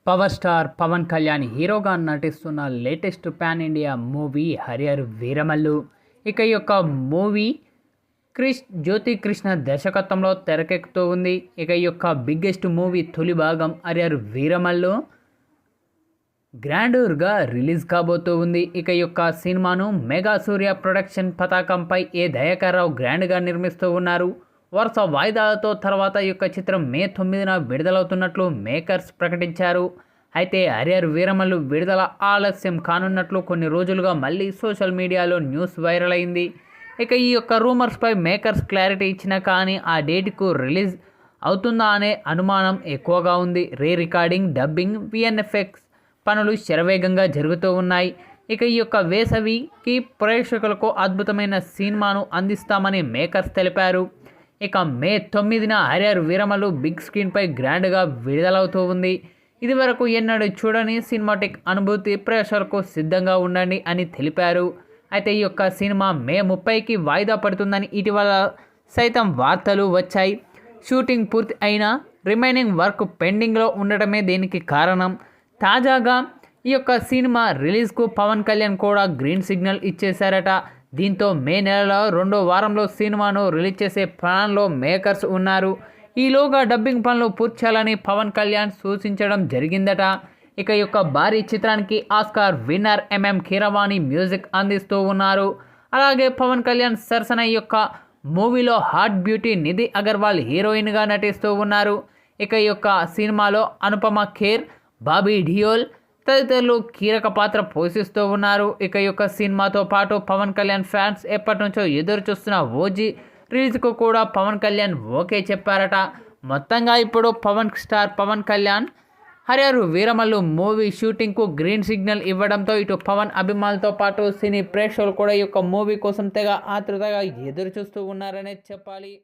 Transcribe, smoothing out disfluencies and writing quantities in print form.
Power star Pawan Kalyan హీరోగా నటిస్తున్న latest pan India movie Harihara Veeramallu. ఇక ఈ యొక్క మూవీ జ్యోతి కృష్ణ దర్శకత్వంలో తెరకెక్కుతూ ఉంది. ఇక ఈ యొక్క బిగ్గెస్ట్ మూవీ తొలి భాగం హరిహర వీరమల్లు గ్రాండూర్గా రిలీజ్ కాబోతూ ఉంది. ఇక ఈ యొక్క సినిమాను మెగా సూర్య ప్రొడక్షన్ పతాకంపై ఏ దయాకర్ రావు గ్రాండ్గా నిర్మిస్తూ ఉన్నారు. వరుస వాయిదాలతో తర్వాత ఈ యొక్క చిత్రం మే 9న విడుదలవుతున్నట్లు మేకర్స్ ప్రకటించారు. అయితే హరిహర వీరమల్లు విడుదల ఆలస్యం కానున్నట్లు కొన్ని రోజులుగా మళ్ళీ సోషల్ మీడియాలో న్యూస్ వైరల్ అయింది. ఇక ఈ యొక్క రూమర్స్పై మేకర్స్ క్లారిటీ ఇచ్చినా కానీ ఆ డేట్కు రిలీజ్ అవుతుందా అనే అనుమానం ఎక్కువగా ఉంది. రికార్డింగ్, డబ్బింగ్, విఎన్ఎఫ్ఎక్స్ పనులు శరవేగంగా జరుగుతూ ఉన్నాయి. ఇక ఈ యొక్క వేసవికి ప్రేక్షకులకు అద్భుతమైన సినిమాను అందిస్తామని మేకర్స్ తెలిపారు. ఇక మే 9న హరిహర వీరమల్లు బిగ్ స్క్రీన్పై గ్రాండ్గా విడుదలవుతూ ఉంది. ఇదివరకు ఎన్నడూ చూడని సినిమాటిక్ అనుభూతి ప్రేక్షకులకు సిద్ధంగా ఉండండి అని తెలిపారు. అయితే ఈ యొక్క సినిమా మే 30కి వాయిదా పడుతుందని ఇటీవల సైతం వార్తలు వచ్చాయి. షూటింగ్ పూర్తి అయినా రిమైనింగ్ వర్క్ పెండింగ్లో ఉండటమే దీనికి కారణం. తాజాగా ఈ యొక్క సినిమా రిలీజ్కు పవన్ కళ్యాణ్ కూడా గ్రీన్ సిగ్నల్ ఇచ్చేశారట. దీంతో మే నెలలో 2వ వారంలో సినిమాను రిలీజ్ చేసే ప్లాన్లో మేకర్స్ ఉన్నారు. ఈలోగా డబ్బింగ్ పనులు పూర్తి చేయాలని పవన్ కళ్యాణ్ సూచించడం జరిగిందట. ఇక ఈ యొక్క భారీ చిత్రానికి ఆస్కార్ విన్నర్ కీరవాణి మ్యూజిక్ అందిస్తూ ఉన్నారు. అలాగే పవన్ కళ్యాణ్ సరసన ఈ యొక్క మూవీలో హాట్ బ్యూటీ నిధి అగర్వాల్ హీరోయిన్గా నటిస్తూ ఉన్నారు. ఇక ఈ యొక్క సినిమాలో అనుపమ ఖేర్, బాబీ డియోల్ తదితరులు కీలక పాత్ర పోషిస్తూ ఉన్నారు. ఇక ఈ యొక్క సినిమాతో పాటు పవన్ కళ్యాణ్ ఫ్యాన్స్ ఎప్పటి నుంచో ఎదురు చూస్తున్న ఓజీ రిలీజ్కు కూడా పవన్ కళ్యాణ్ ఓకే చెప్పారట. మొత్తంగా ఇప్పుడు పవన్ కళ్యాణ్ హరిహర వీరమల్లు మూవీ షూటింగ్కు గ్రీన్ సిగ్నల్ ఇవ్వడంతో ఇటు పవన్ అభిమానులతో పాటు సినీ ప్రేక్షకులు కూడా ఈ యొక్క మూవీ కోసం తెగ ఆతృతగా ఎదురు చూస్తూ ఉన్నారనే చెప్పాలి.